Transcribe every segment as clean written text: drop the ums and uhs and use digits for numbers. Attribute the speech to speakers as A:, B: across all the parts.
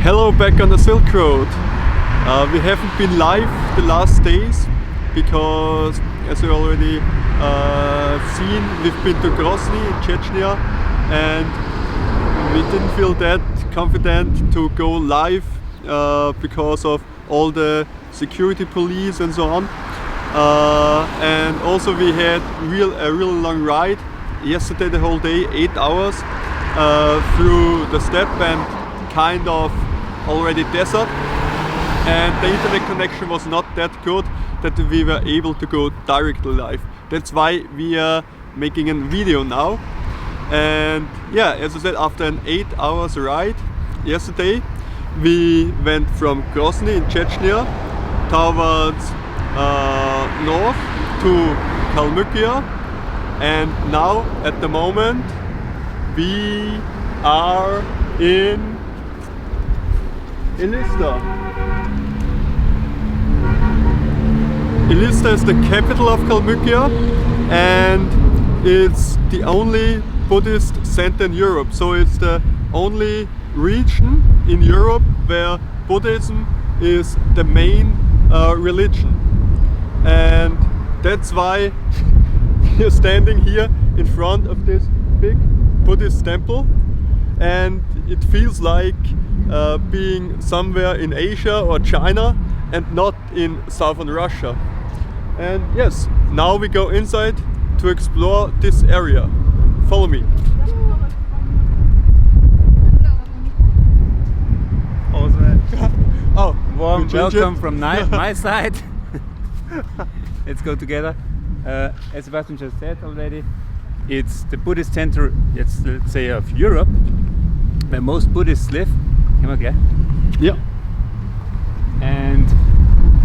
A: Hello, back on the Silk Road. We haven't been live the last days because, as you already seen, we've been to Grozny in Chechnya and we didn't feel that confident to go live because of all the security police and so on. And also we had a really long ride yesterday, the whole day, 8 hours through the steppe and kind of already desert, and the internet connection was not that good that we were able to go directly live. That's why we are making a video now. And yeah, as I said, after an 8 hours ride yesterday, we went from Grozny in Chechnya towards north to Kalmykia, and now at the moment we are in Elista. Elista is the capital of Kalmykia and it's the only Buddhist center in Europe. So it's the only region in Europe where Buddhism is the main religion. And that's why we are standing here in front of this big Buddhist temple, and it feels like being somewhere in Asia or China and not in southern Russia. And yes, now we go inside to explore this area. Follow me.
B: Oh, warm welcome from my side. Let's go together. As Sebastian just said already, it's the Buddhist center, let's say, of Europe, where most Buddhists live.
A: Yeah.
B: And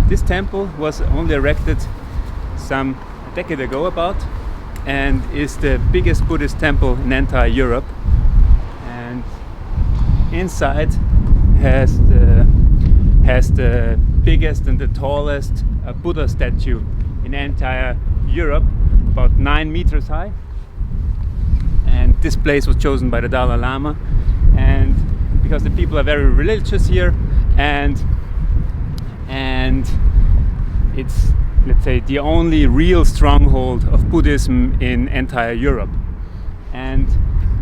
B: this temple was only erected a decade ago about, and is the biggest Buddhist temple in entire Europe. And inside has the biggest and the tallest Buddha statue in entire Europe, about 9 meters high. And this place was chosen by the Dalai Lama, and because the people are very religious here, and it's, let's say, the only real stronghold of Buddhism in entire Europe. And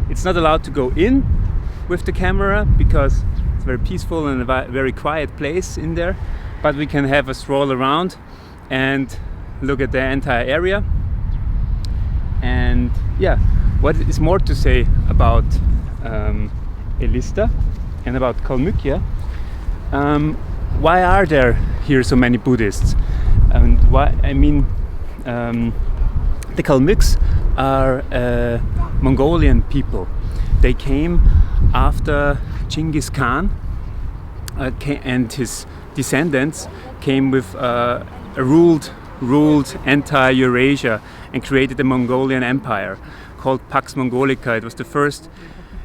B: it's not allowed to go in with the camera because it's very peaceful and a very quiet place in there, but we can have a stroll around and look at the entire area. And yeah, what is more to say about Elista and about Kalmykia? Why are there here so many Buddhists? And why? I mean, the Kalmyks are Mongolian people. They came after Genghis Khan and his descendants came with ruled entire Eurasia and created a Mongolian empire called Pax Mongolica. It was the first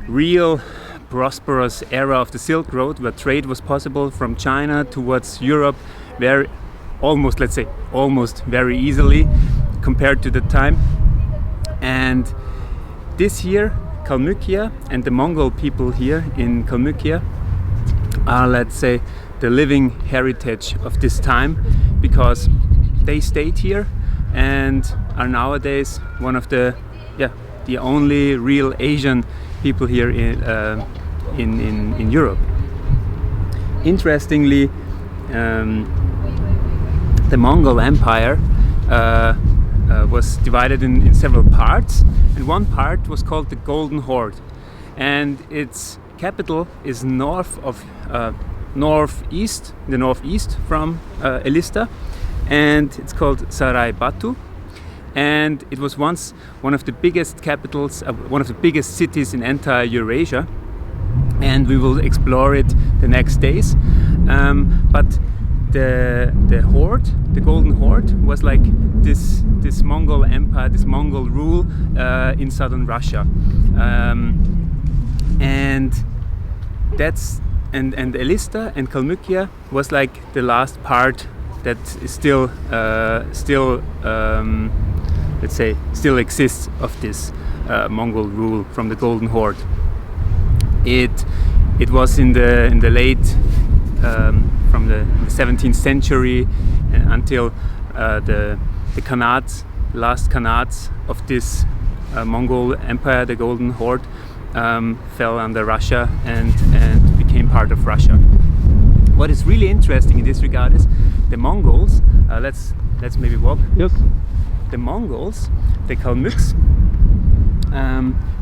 B: real prosperous era of the Silk Road, where trade was possible from China towards Europe almost very easily compared to the time. And this year Kalmykia and the Mongol people here in Kalmykia are, let's say, the living heritage of this time, because they stayed here and are nowadays one of the only real Asian people here in Europe. Interestingly, the Mongol Empire was divided in several parts, and one part was called the Golden Horde, and its capital is northeast from Elista, and it's called Sarai Batu. And it was once one of the biggest capitals, one of the biggest cities in entire Eurasia, and we will explore it the next days. But the horde, the Golden Horde, was like this Mongol empire, this Mongol rule in southern Russia, and Elista and Kalmykia was like the last part that is still let's say, still exists of this Mongol rule from the Golden Horde. It it was in the late from the 17th century until the Khanates, last Khanates of this Mongol Empire, the Golden Horde, fell under Russia and became part of Russia. What is really interesting in this regard is the Mongols. Let's maybe walk.
A: Yes.
B: The Mongols, the Kalmyks,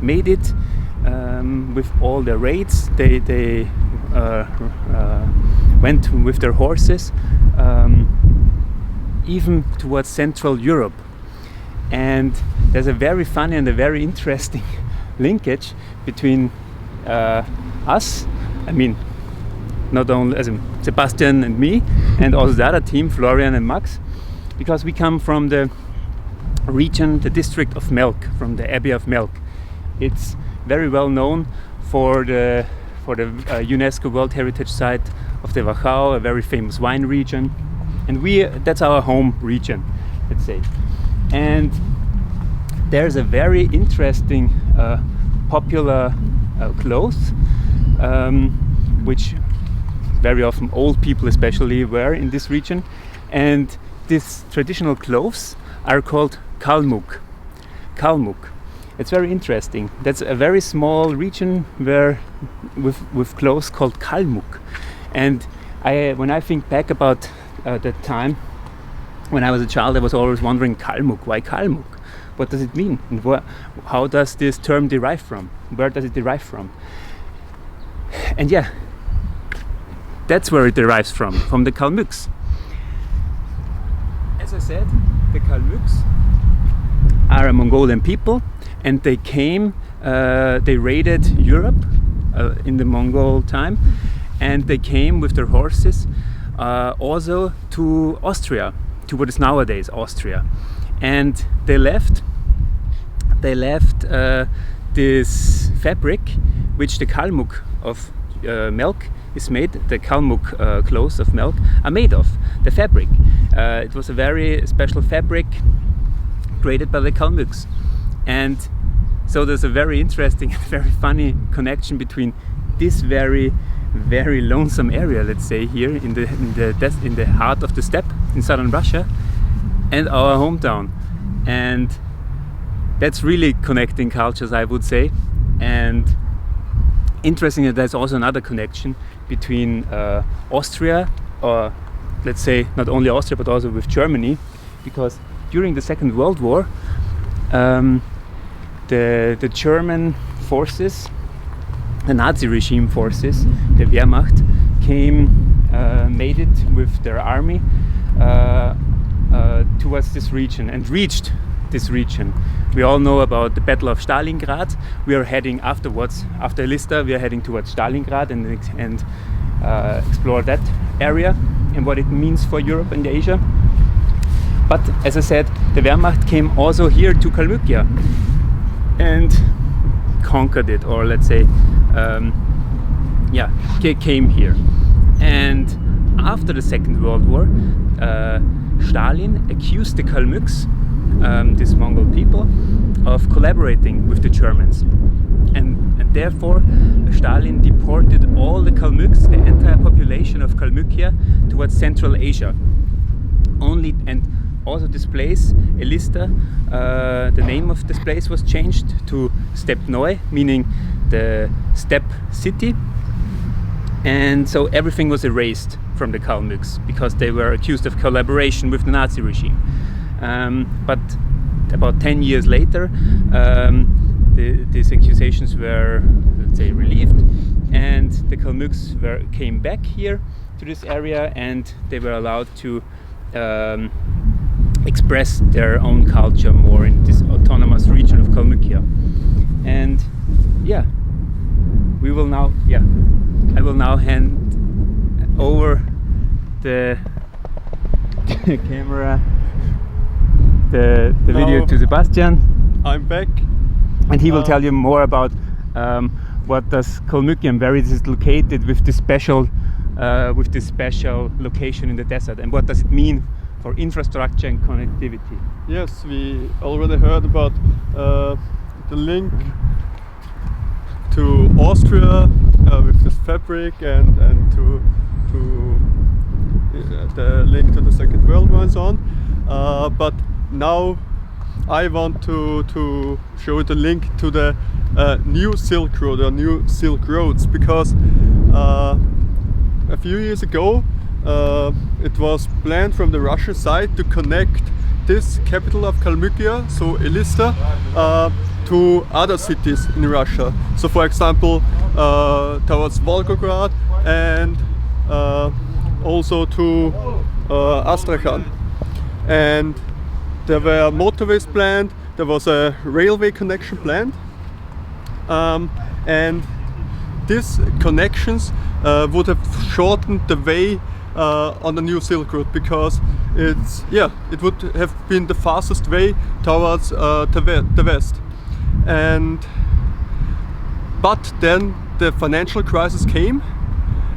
B: made it with all their raids. They went with their horses even towards Central Europe. And there's a very funny and a very interesting linkage between us, I mean, not only as in Sebastian and me, and also the other team, Florian and Max, because we come from the region, the district of Melk, from the Abbey of Melk. It's very well known for the UNESCO World Heritage Site of the Wachau, a very famous wine region, and that's our home region, let's say. And there's a very interesting popular clothes which very often old people especially wear in this region, and these traditional clothes are called Kalmuk. Kalmuk. It's very interesting. That's a very small region where with clothes called Kalmuk. And when I think back about that time when I was a child, I was always wondering, Kalmuk, why Kalmuk? What does it mean? And how does this term derive from? Where does it derive from? And yeah, that's where it derives from the Kalmyks. As I said, the Kalmyks are a Mongolian people, and they came, they raided Europe in the Mongol time, and they came with their horses also to Austria, to what is nowadays Austria. And they left this fabric which the Kalmuk of Melk is made, the Kalmuk clothes of Melk are made of, the fabric. It was a very special fabric created by the Kalmyks. And so there's a very interesting and very funny connection between this very lonesome area, let's say, here in the heart of the steppe in southern Russia, and our hometown. And that's really connecting cultures, I would say. And interesting that there's also another connection between Austria, or let's say not only Austria but also with Germany, because during the Second World War the German forces, the Nazi regime forces, the Wehrmacht, made it with their army towards this region and reached this region. We all know about the Battle of Stalingrad. We are heading afterwards, after Elista, we are heading towards Stalingrad and explore that area and what it means for Europe and Asia. But as I said, the Wehrmacht came also here to Kalmykia and conquered it, or let's say, came here. And after the Second World War, Stalin accused the Kalmyks, these Mongol people, of collaborating with the Germans. And therefore, Stalin deported all the Kalmyks, the entire population of Kalmykia, towards Central Asia. Also this place, Elista, the name of this place was changed to Stepnoy, meaning the steppe city. And so everything was erased from the Kalmyks because they were accused of collaboration with the Nazi regime. But about 10 years later, these accusations were, let's say, relieved, and the Kalmyks came back here to this area, and they were allowed to express their own culture more in this autonomous region of Kalmykia. And yeah, I will now hand over the camera, the video to Sebastian.
A: I'm back,
B: and he will tell you more about what does Kalmykia, where it is located with this special location in the desert, and what does it mean for infrastructure and connectivity.
A: Yes, we already heard about the link to Austria with this fabric and to the link to the Second World War and so on. But now I want to show the link to the new Silk Road or new Silk Roads, because a few years ago it was planned from the Russian side to connect this capital of Kalmykia, so Elista, to other cities in Russia. So for example towards Volgograd and also to Astrakhan. And there were motorways planned, there was a railway connection planned, and these connections would have shortened the way on the new Silk Road, because it would have been the fastest way towards the west. But then the financial crisis came,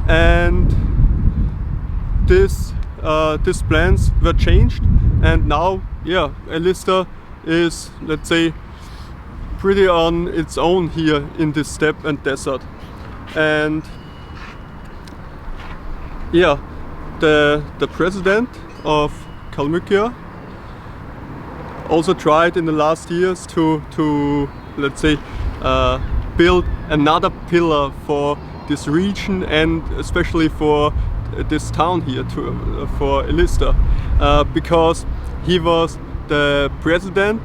A: and these plans were changed, and now Elista is, let's say, pretty on its own here in this steppe and desert. And the president of Kalmykia also tried in the last years to let's say build another pillar for this region, and especially for this town here, for Elista, because he was the president,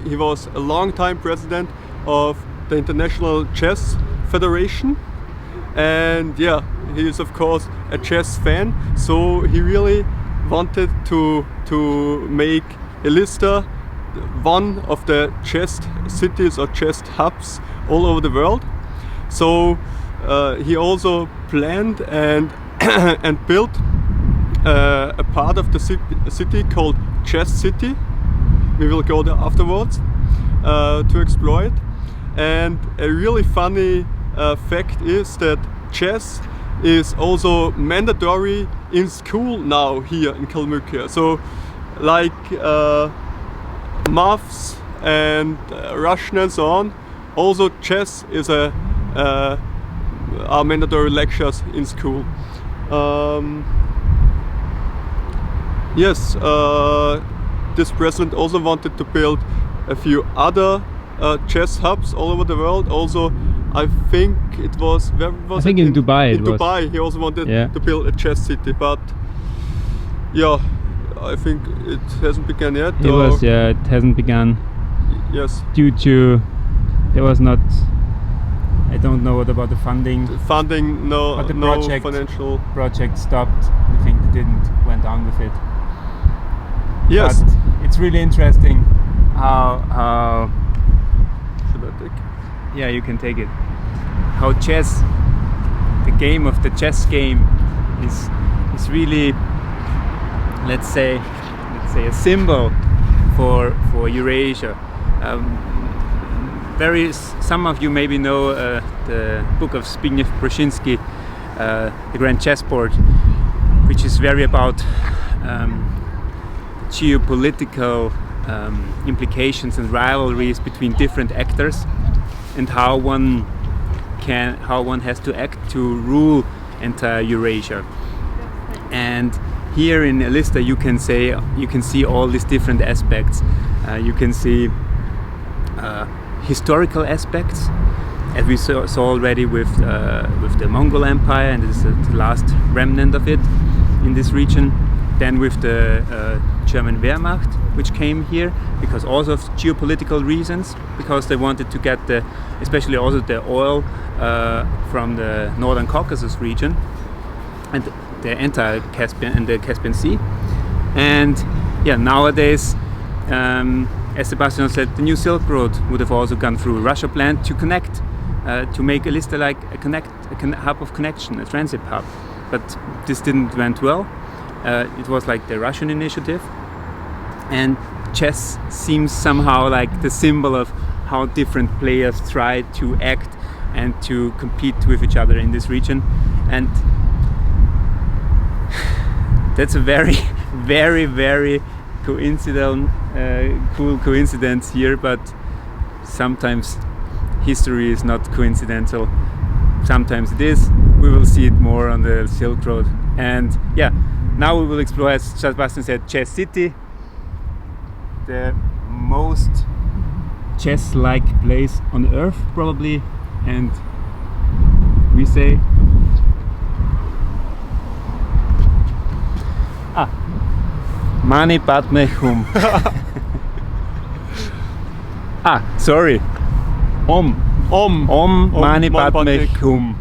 A: he was a long-time president of the International Chess Federation, and he is of course a chess fan, so he really wanted to make Elista one of the chess cities or chess hubs all over the world. So he also planned and built a part of the city called Chess City. We will go there afterwards to explore it. And a really funny fact is that chess is also mandatory in school now here in Kalmykia. So like maths and Russian and so on, also chess is are mandatory lectures in school. This president also wanted to build a few other chess hubs all over the world. Also, I think it was, where was
B: I think
A: it?
B: in Dubai.
A: In Dubai, he also wanted to build a chess city, but I think it hasn't begun yet.
B: It hasn't begun.
A: Yes.
B: Due to there was not. I don't know what about the funding.
A: No,
B: but
A: no financial
B: project stopped. I think it went on with it.
A: Yes.
B: But it's really interesting how.
A: Should I take?
B: Yeah, you can take it. How chess, the game of the chess game, is really, let's say a symbol for Eurasia. Some of you maybe know the book of Zbigniew Brzezinski, The Grand Chessboard, which is very about geopolitical implications and rivalries between different actors, and how one has to act to rule entire Eurasia. And here in Elista you can see all these different aspects. You can see historical aspects, as we saw already with the Mongol Empire, and this is the last remnant of it in this region. Then with the German Wehrmacht, which came here because also of geopolitical reasons, because they wanted to get especially also the oil from the Northern Caucasus region and the entire Caspian Sea. And nowadays, as Sebastian said, the new Silk Road would have also gone through. Russia planned to connect, to make Elista like a hub of connection, a transit hub, but this didn't went well. It was like the Russian initiative, and chess seems somehow like the symbol of how different players try to act and to compete with each other in this region. And that's a very, very, very cool coincidence here, but sometimes history is not coincidental. Sometimes it is. We will see it more on the Silk Road. And yeah, now we will explore, as Sebastian said, Chess City, the most chess-like place on earth probably, and we say Mani Padme Hum. Sorry. Om Mani Padme Hum.